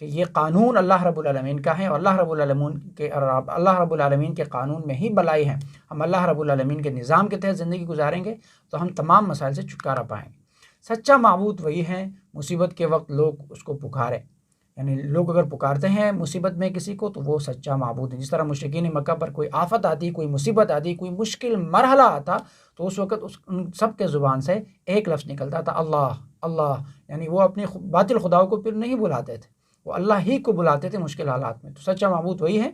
کہ یہ قانون اللہ رب العالمین کا ہے اور اللہ رب العالمین کے قانون میں ہی بلائی ہے. ہم اللہ رب العالمین کے نظام کے تحت زندگی گزاریں گے تو ہم تمام مسائل سے چھٹکارا پائیں گے. سچا معبود وہی ہے مصیبت کے وقت لوگ اس کو پکارے، یعنی لوگ اگر پکارتے ہیں مصیبت میں کسی کو تو وہ سچا معبود ہے. جس طرح مشرکین مکہ پر کوئی آفت آتی، کوئی مصیبت آتی، کوئی مشکل مرحلہ آتا تو اس وقت ان سب کے زبان سے ایک لفظ نکلتا تھا، اللہ اللہ. یعنی وہ اپنے باطل خداؤں کو پھر نہیں بلاتے تھے، وہ اللہ ہی کو بلاتے تھے مشکل حالات میں. تو سچا معبود وہی ہے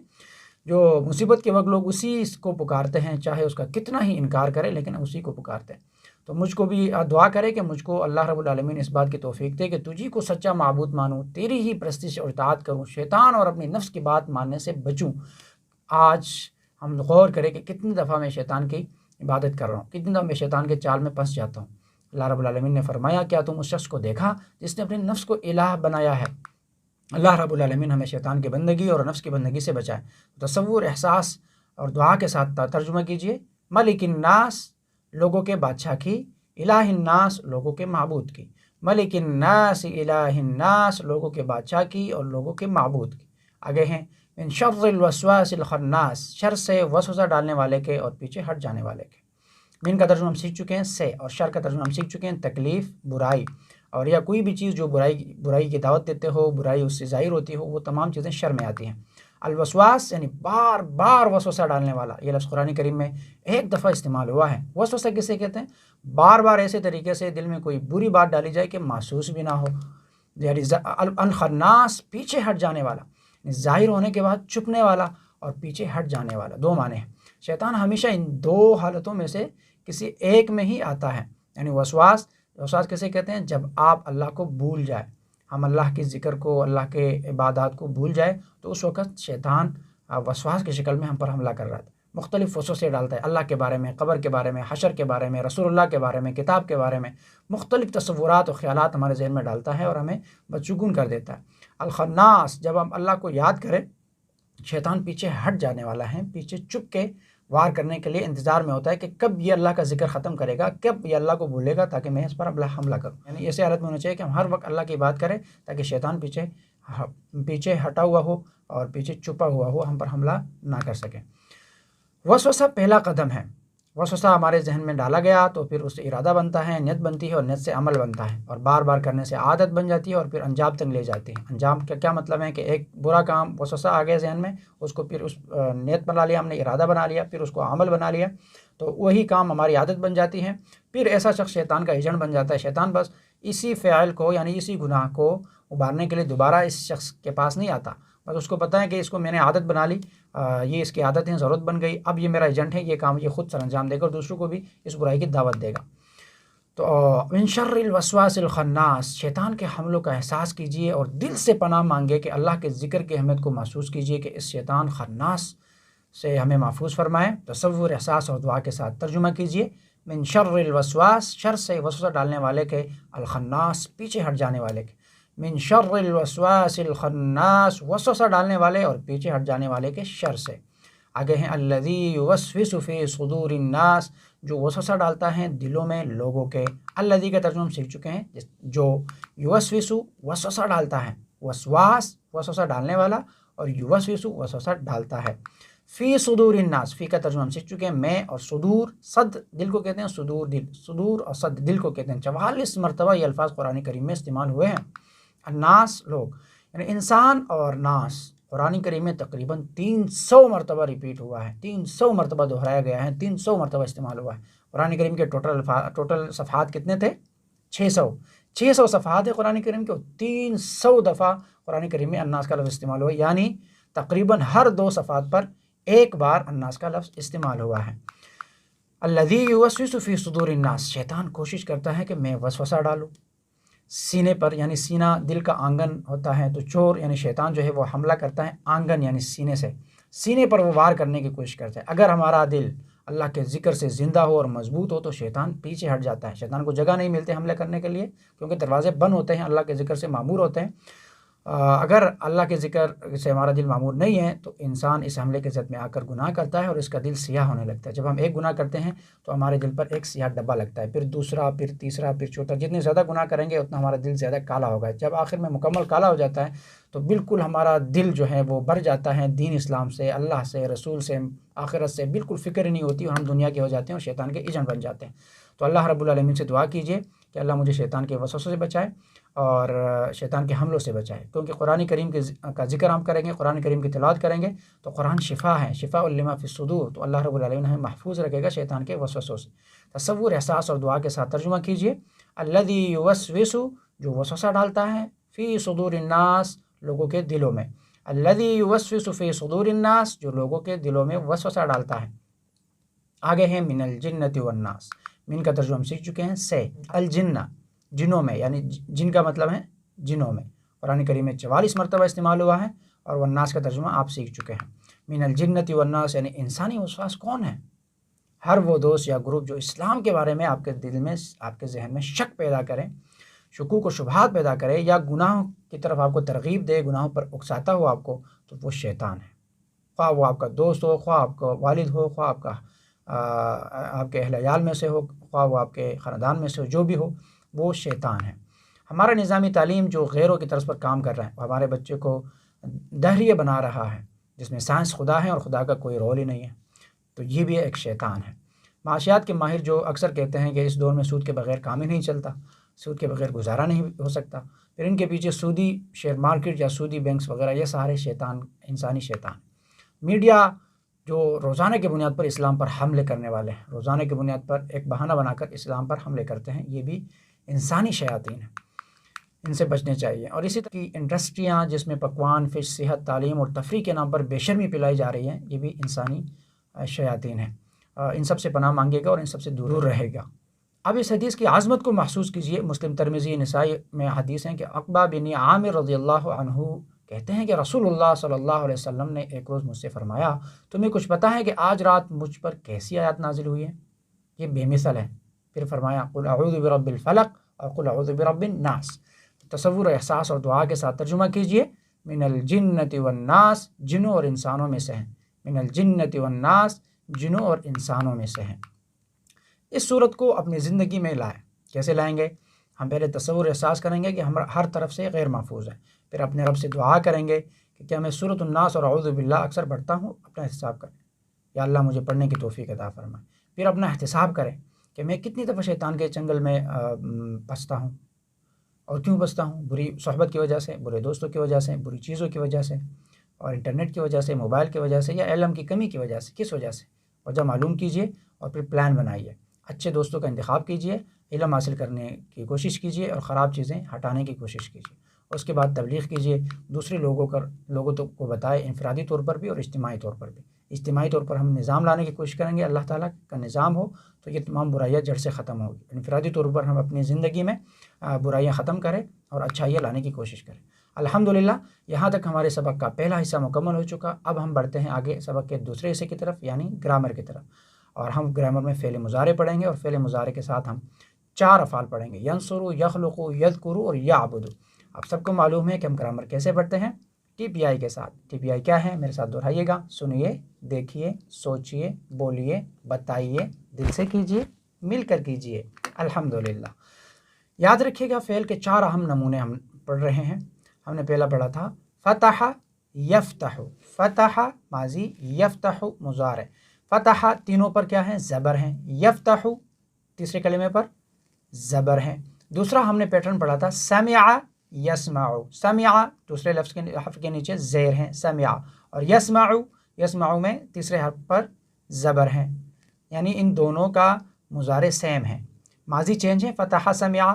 جو مصیبت کے وقت لوگ اسی کو پکارتے ہیں، چاہے اس کا کتنا ہی انکار کرے لیکن اسی کو پکارتے ہیں. تو مجھ کو بھی دعا کرے کہ مجھ کو اللہ رب العالمین اس بات کی توفیق دے کہ تجھی کو سچا معبود مانوں، تیری ہی پرستش اور اطاعت کروں، شیطان اور اپنی نفس کی بات ماننے سے بچوں. آج ہم غور کریں کہ کتنی دفعہ میں شیطان کی عبادت کر رہا ہوں، کتنی دفعہ میں شیطان کے چال میں پھنس جاتا ہوں. اللہ رب العالمین نے فرمایا کیا تم اس شخص کو دیکھا جس نے اپنے نفس کو الہ بنایا ہے. اللہ رب العالمین ہمیں شیطان کی بندگی اور نفس کی بندگی سے بچائے. تصور، احساس اور دعا کے ساتھ ترجمہ کیجئے. ملک الناس، لوگوں کے بادشاہ کی، الہ الناس، لوگوں کے معبود کی. ملک الناس الہ الناس، لوگوں کے بادشاہ کی اور لوگوں کے معبود کی. آگے ہیں من شر الوسواس الخناس، شر سے وسوسہ ڈالنے والے کے اور پیچھے ہٹ جانے والے کے. من کا ترجمہ ہم سیکھ چکے ہیں سے، اور شر کا ترجمہ ہم سیکھ چکے ہیں تکلیف، برائی، اور یا کوئی بھی چیز جو برائی کی دعوت دیتے ہو، برائی اس سے ظاہر ہوتی ہو، وہ تمام چیزیں شر میں آتی ہیں. الوسواس یعنی بار بار وسوسہ ڈالنے والا. یہ لفظ قرآن کریم میں ایک دفعہ استعمال ہوا ہے. وسوسہ کسے کہتے ہیں؟ بار بار ایسے طریقے سے دل میں کوئی بری بات ڈالی جائے کہ محسوس بھی نہ ہو. یعنی الخناس، پیچھے ہٹ جانے والا، ظاہر ہونے کے بعد چھپنے والا اور پیچھے ہٹ جانے والا. دو معنی ہیں. شیطان ہمیشہ ان دو حالتوں میں سے کسی ایک میں ہی آتا ہے. یعنی وسواس کسے کہتے ہیں؟ جب آپ اللہ کو بھول جائے، ہم اللہ کے ذکر کو، اللہ کے عبادات کو بھول جائے تو اس وقت شیطان وسواس کی شکل میں ہم پر حملہ کر رہا ہے. مختلف وسوسے ڈالتا ہے، اللہ کے بارے میں، قبر کے بارے میں، حشر کے بارے میں، رسول اللہ کے بارے میں، کتاب کے بارے میں مختلف تصورات و خیالات ہمارے ذہن میں ڈالتا ہے اور ہمیں بدشگون کر دیتا ہے. الخناس، جب ہم اللہ کو یاد کریں شیطان پیچھے ہٹ جانے والا ہے، پیچھے چھپ کے وار کرنے کے لیے انتظار میں ہوتا ہے کہ کب یہ اللہ کا ذکر ختم کرے گا، کب یہ اللہ کو بھولے گا تاکہ میں اس پر حملہ کروں. یعنی ایسے حالت میں ہونا چاہیے کہ ہم ہر وقت اللہ کی بات کریں تاکہ شیطان پیچھے ہٹا ہوا ہو اور پیچھے چھپا ہوا ہو، ہم پر حملہ نہ کر سکے. وسوسہ پہلا قدم ہے. وسوسہ ہمارے ذہن میں ڈالا گیا تو پھر اس سے ارادہ بنتا ہے، نیت بنتی ہے اور نیت سے عمل بنتا ہے اور بار بار کرنے سے عادت بن جاتی ہے اور پھر انجام تک لے جاتی ہے. انجام کا کیا مطلب ہے کہ ایک برا کام وسوسہ آ گیا ذہن میں، اس کو پھر اس نیت بنا لیا ہم نے، ارادہ بنا لیا، پھر اس کو عمل بنا لیا تو وہی کام ہماری عادت بن جاتی ہے. پھر ایسا شخص شیطان کا ایجنٹ بن جاتا ہے. شیطان بس اسی فعل کو یعنی اسی گناہ کو ابھارنے کے لیے دوبارہ اس شخص کے پاس نہیں آتا. بس اس کو پتہ ہے کہ اس کو میں نے عادت بنا لی، یہ اس کی عادت ہے، ضرورت بن گئی، اب یہ میرا ایجنٹ ہے، یہ کام یہ خود سر انجام دے گا اور دوسروں کو بھی اس برائی کی دعوت دے گا. تو من شر الوسواس الخناس، شیطان کے حملوں کا احساس کیجئے اور دل سے پناہ مانگے کہ اللہ کے ذکر کی اہمیت کو محسوس کیجئے کہ اس شیطان خناس سے ہمیں محفوظ فرمائے. تصور، احساس اور دعا کے ساتھ ترجمہ کیجئے. من شر الوسواس، شر سے وسوسہ ڈالنے والے کے، الخناس، پیچھے ہٹ جانے والے کے. من شر الوسواس الخناس، وسوسہ ڈالنے والے اور پیچھے ہٹ جانے والے کے شر سے. آگے ہیں الذی یوسوس فی صدور الناس، جو وسوسہ ڈالتا ہے دلوں میں لوگوں کے. الذی کا ترجمہ ہم سیکھ چکے ہیں، جو یوسوس وسوسہ ڈالتا ہے، وسواس وسوسہ ڈالنے والا اور یوسوس وسوسہ ڈالتا ہے. فی صدور الناس، فی کا ترجمہ ہم سیکھ چکے ہیں میں، اور صدور، صد دل کو کہتے ہیں، صدور دل، صدور اور صد دل کو کہتے ہیں. 44 مرتبہ یہ الفاظ قرآن کریم میں استعمال ہوئے ہیں. الناس، لوگ، یعنی انسان اور ناس قرآن کریم میں تقریباً 300 مرتبہ ریپیٹ ہوا ہے، 300 مرتبہ دہرایا گیا ہے، 300 مرتبہ استعمال ہوا ہے. قرآن کریم کے ٹوٹل صفحات کتنے تھے؟ 600 صفحات ہے قرآن کریم کے. 300 دفعہ قرآن کریم میں الناس کا لفظ استعمال ہوا، یعنی تقریباً ہر 2 صفحات پر ایک بار الناس کا لفظ استعمال ہوا ہے. الذی یوسوس فی صدور الناس، شیطان کوشش کرتا ہے کہ میں وسوسہ ڈالوں سینے پر، یعنی سینہ دل کا آنگن ہوتا ہے، تو چور یعنی شیطان جو ہے وہ حملہ کرتا ہے آنگن یعنی سینے سے، سینے پر وہ وار کرنے کی کوشش کرتا ہے. اگر ہمارا دل اللہ کے ذکر سے زندہ ہو اور مضبوط ہو تو شیطان پیچھے ہٹ جاتا ہے. شیطان کو جگہ نہیں ملتے حملے کرنے کے لیے کیونکہ دروازے بند ہوتے ہیں، اللہ کے ذکر سے معمور ہوتے ہیں. اگر اللہ کے ذکر سے ہمارا دل معمور نہیں ہے تو انسان اس حملے کے زد میں آ کر گناہ کرتا ہے اور اس کا دل سیاہ ہونے لگتا ہے۔ جب ہم ایک گناہ کرتے ہیں تو ہمارے دل پر ایک سیاہ ڈبہ لگتا ہے، پھر دوسرا، پھر تیسرا، پھر چوتھا، جتنے زیادہ گناہ کریں گے اتنا ہمارا دل زیادہ کالا ہوگا۔ جب آخر میں مکمل کالا ہو جاتا ہے تو بالکل ہمارا دل جو ہے وہ بھر جاتا ہے دین اسلام سے، اللہ سے، رسول سے، آخرت سے بالکل فکر ہی نہیں ہوتی اور ہم دنیا کے ہو جاتے ہیں اور شیطان کے ایجنٹ بن جاتے ہیں۔ تو اللہ رب العالمین سے دعا کیجیے کہ اللہ مجھے شیطان کے وسوسوں سے بچائے اور شیطان کے حملوں سے بچائے، کیونکہ قرآن کریم کا ذکر ہم کریں گے، قرآن کریم کی تلاوت کریں گے تو قرآن شفا ہے، شفاء لما فی الصدور، تو اللہ رب العالمین ہمیں محفوظ رکھے گا شیطان کے وسوسوں سے۔ تصور، احساس اور دعا کے ساتھ ترجمہ کیجیے۔ الذی یوسوس، جو وسوسہ ڈالتا ہے، فی صدور الناس، لوگوں کے دلوں میں۔ الذی یوسوس فی صدور الناس، جو لوگوں کے دلوں میں وسوسہ ڈالتا ہے۔ آگے ہیں من الجنۃ والناس، من کا ترجمہ ہم سیکھ چکے ہیں، سے الجنہ، جنوں میں، یعنی جن کا مطلب ہے جنوں میں، قرآن کریم میں 44 مرتبہ استعمال ہوا ہے، اور والناس کا ترجمہ آپ سیکھ چکے ہیں۔ من الجنۃ والناس یعنی انسانی وسواس کون ہے؟ ہر وہ دوست یا گروپ جو اسلام کے بارے میں آپ کے دل میں، آپ کے ذہن میں شک پیدا کرے، شکوک و شبہات پیدا کرے، یا گناہوں کی طرف آپ کو ترغیب دے، گناہوں پر اکساتا ہو آپ کو، تو وہ شیطان ہے۔ خواہ وہ آپ کا دوست ہو، خواہ آپ کا والد ہو، خواہ آپ کا آپ کے اہل عیال میں سے ہو، خواہ وہ آپ کے خاندان میں سے ہو، جو بھی ہو وہ شیطان ہے۔ ہمارا نظامی تعلیم جو غیروں کی طرز پر کام کر رہا ہے، وہ ہمارے بچے کو دہریہ بنا رہا ہے، جس میں سائنس خدا ہے اور خدا کا کوئی رول ہی نہیں ہے، تو یہ بھی ایک شیطان ہے۔ معاشیات کے ماہر جو اکثر کہتے ہیں کہ اس دور میں سود کے بغیر کام ہی نہیں چلتا، سود کے بغیر گزارا نہیں ہو سکتا، پھر ان کے پیچھے سودی شیئر مارکیٹ یا سودی بینکس وغیرہ، یہ سارے شیطان، انسانی شیطان۔ میڈیا جو روزانہ کی بنیاد پر اسلام پر حملے کرنے والے ہیں، روزانہ کی بنیاد پر ایک بہانہ بنا کر اسلام پر حملے کرتے ہیں، یہ بھی انسانی شیاطین ہیں، ان سے بچنے چاہیے۔ اور اسی طرح کی انڈسٹریاں جس میں پکوان، فش، صحت، تعلیم اور تفریح کے نام پر بے شرمی پلائی جا رہی ہیں، یہ بھی انسانی شیاطین ہیں۔ ان سب سے پناہ مانگے گا اور ان سب سے دور رہے گا۔ اب اس حدیث کی عظمت کو محسوس کیجئے۔ مسلم، ترمذی، نسائی میں حدیث ہیں کہ عقبہ بن عامر رضی اللہ عنہ کہتے ہیں کہ رسول اللہ صلی اللہ علیہ وسلم نے ایک روز مجھ سے فرمایا، تمہیں کچھ پتہ ہے کہ آج رات مجھ پر کیسی آیات نازل ہوئی ہے؟ یہ بے مثل ہے۔ پھر فرمایا قل اعوذ برب الفلق اور قل اعوذ برب الناس۔ تصور، احساس اور دعا کے ساتھ ترجمہ کیجئے۔ من الجنۃ والناس، جنوں اور انسانوں میں سے ہیں۔ من الجنۃ والناس، جنوں اور انسانوں میں سے ہیں۔ اس صورت کو اپنی زندگی میں لائیں۔ کیسے لائیں گے؟ ہم پہلے تصور احساس کریں گے کہ ہم ہر طرف سے غیر محفوظ ہیں، پھر اپنے رب سے دعا کریں گے کہ کیا میں سورۃ الناس اور اعوذ باللہ اکثر پڑھتا ہوں؟ اپنا احتساب کریں، یا اللہ مجھے پڑھنے کی توفیق عطا فرمائے۔ پھر اپنا احتساب کریں کہ میں کتنی دفعہ شیطان کے چنگل میں پھنستا ہوں، اور کیوں پھنستا ہوں؟ بری صحبت کی وجہ سے، برے دوستوں کی وجہ سے، بری چیزوں کی وجہ سے، اور انٹرنیٹ کی وجہ سے، موبائل کی وجہ سے، یا علم کی کمی کی وجہ سے۔ کس وجہ سے؟ وجہ معلوم کیجئے اور پھر پلان بنائیے۔ اچھے دوستوں کا انتخاب کیجئے، علم حاصل کرنے کی کوشش کیجئے اور خراب چیزیں ہٹانے کی کوشش کیجئے۔ اس کے بعد تبلیغ کیجئے، دوسرے لوگوں کو بتائے، انفرادی طور پر بھی اور اجتماعی طور پر بھی۔ اجتماعی طور پر ہم نظام لانے کی کوشش کریں گے، اللہ تعالیٰ کا نظام ہو تو یہ تمام برائیاں جڑ سے ختم ہوگی۔ انفرادی طور پر ہم اپنی زندگی میں برائیاں ختم کریں اور اچھائیاں لانے کی کوشش کریں۔ الحمدللہ یہاں تک ہمارے سبق کا پہلا حصہ مکمل ہو چکا۔ اب ہم بڑھتے ہیں آگے سبق کے دوسرے حصے کی طرف، یعنی گرامر کی طرف، اور ہم گرامر میں فعل مضارع پڑھیں گے، اور فعل مضارع کے ساتھ ہم 4 افعال پڑھیں گے، ینصر، یخلق، یذکر اور یعبد۔ آپ سب کو معلوم ہے کہ ہم گرامر کیسے پڑھتے ہیں؟ ٹی پی آئی کے ساتھ۔ ٹی پی آئی کیا ہے؟ میرے ساتھ دہرائیے گا، سنیے، دیکھیے، سوچیے، بولیے، بتائیے، دل سے کیجیے، مل کر کیجیے۔ الحمدللہ۔ یاد رکھیے گا فعل کے 4 اہم نمونے ہم پڑھ رہے ہیں۔ ہم نے پہلا پڑھا تھا فتح یفتح، فتح ماضی، یفتح مضارع۔ فتح تینوں پر کیا ہے؟ زبر ہیں۔ یفتح تیسرے کلمے پر زبر ہیں۔ دوسرا ہم نے پیٹرن پڑھا تھا سمع یسمع، سمع دوسرے لفظ کے حرف کے نیچے زیر ہیں، سمع، اور یسمع، یسمع میں تیسرے حرف پر زبر ہیں، یعنی ان دونوں کا مضارع سیم ہے۔ ماضی چینج ہے، فتح سمع،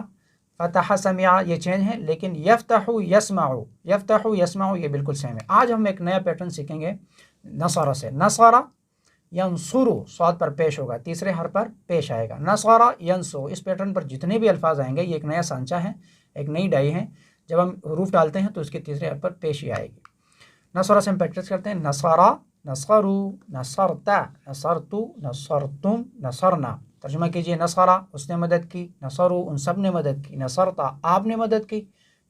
فتح سمع یہ چینج ہے، لیکن یفتح یسمع، یفتح یسمع یہ بالکل سیم ہے۔ آج ہم ایک نیا پیٹرن سیکھیں گے نصر سے۔ نصر ینصر صاد پر پیش ہوگا، تیسرے حرف پر پیش آئے گا، نصر ینصر۔ اس پیٹرن پر جتنے بھی الفاظ آئیں گے یہ ایک نیا سانچہ ہے، ایک نئی ڈائی ہے۔ جب ہم حروف ڈالتے ہیں تو اس کے تیسرے حرف پر پیش ہی آئے گی۔ نصر سے ہم پریکٹس کرتے ہیں، نصرا، نصرو، نصرتا، نصرتو، نصرتم، نصرنا۔ ترجمہ کیجئے، نصرا اس نے مدد کی، نصرو ان سب نے مدد کی، نصرتا آپ نے مدد کی،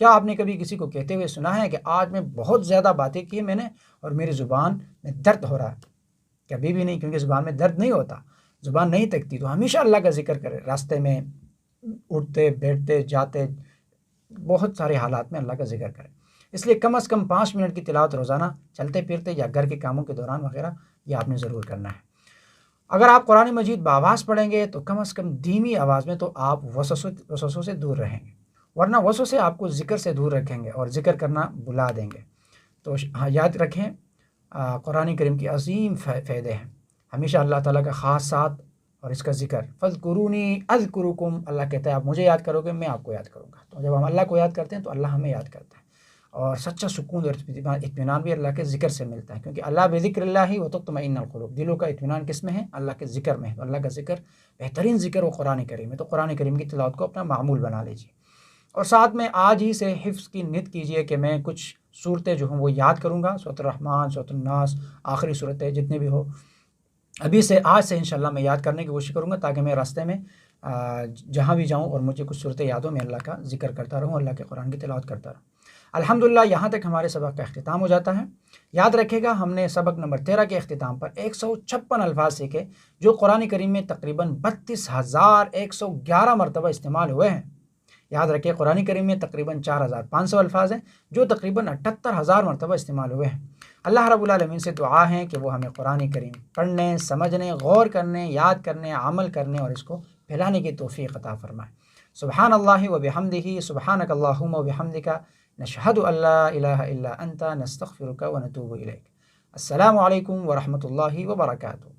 کیا آپ نے کبھی کسی کو کہتے ہوئے سنا ہے کہ آج میں بہت زیادہ باتیں کی میں نے اور میری زبان میں درد ہو رہا ہے؟ کبھی بھی نہیں، کیونکہ زبان میں درد نہیں ہوتا، زبان نہیں تکتی. تو ہمیشہ اللہ کا ذکر کرے، راستے میں اٹھتے بیٹھتے جاتے بہت سارے حالات میں اللہ کا ذکر کرے. اس لیے کم از کم 5 منٹ کی تلاوت روزانہ چلتے پھرتے یا گھر کے کاموں کے دوران وغیرہ یہ آپ نے ضرور کرنا ہے. اگر آپ قرآن مجید بآواز پڑھیں گے تو کم از کم دھیمی آواز میں، تو آپ وسوسوں سے دور رہیں گے، ورنہ وسوسے آپ کو ذکر سے دور رکھیں گے اور ذکر کرنا بلا دیں گے. تو یاد رکھیں قرآن کریم کی عظیم فائدے ہیں. ہمیشہ اللہ تعالیٰ کا خاص ساتھ اور اس کا ذکر. فَاذْكُرُونِي أَذْكُرُكُمْ، اللہ کہتا ہے آپ مجھے یاد کرو گے میں آپ کو یاد کروں گا. تو جب ہم اللہ کو یاد کرتے ہیں تو اللہ ہمیں یاد کرتا ہے، اور سچا سکون اور اطمینان بھی اللہ کے ذکر سے ملتا ہے، کیونکہ اللہ بذکر اللہ وتطمئن القلوب، دلوں کا اطمینان کس میں ہے؟ اللہ کے ذکر میں ہے. تو اللہ کا ذکر بہترین ذکر وہ قرآن کریم ہے. تو قرآن کریم کی تلاوت کو اپنا معمول بنا لیجیے، اور ساتھ میں آج ہی سے حفظ کی نیت کیجیے کہ میں کچھ صورتیں جو ہوں وہ یاد کروں گا، سورۃ الرحمن، سورۃ الناس، آخری صورتیں جتنے بھی ہو، ابھی سے آج سے انشاءاللہ میں یاد کرنے کی کوشش کروں گا، تاکہ میں راستے میں جہاں بھی جاؤں اور مجھے کچھ صورتیں یاد ہوں میں اللہ کا ذکر کرتا رہوں، اللہ کے قرآن کی تلاوت کرتا رہوں. الحمدللہ یہاں تک ہمارے سبق کا اختتام ہو جاتا ہے. یاد رکھے گا ہم نے سبق نمبر 13 کے اختتام پر 156 الفاظ سیکھے جو قرآن کریم میں تقریباً 32,111 مرتبہ استعمال ہوئے ہیں. یاد رکھیں قرآن کریم میں تقریباً 4,500 الفاظ ہیں جو تقریباً 78,000 مرتبہ استعمال ہوئے ہیں. اللہ رب العالمین سے دعا ہے کہ وہ ہمیں قرآن کریم پڑھنے، سمجھنے، غور کرنے، یاد کرنے، عمل کرنے اور اس کو پھیلانے کی توفیق عطا فرمائے. سبحان اللہ و بحمدہ، سبحانک اللہم و بحمدک، نشہد ان لا الہ الا انت، نستغفرک و نتوب الیک. السلام علیکم ورحمۃ اللہ وبرکاتہ.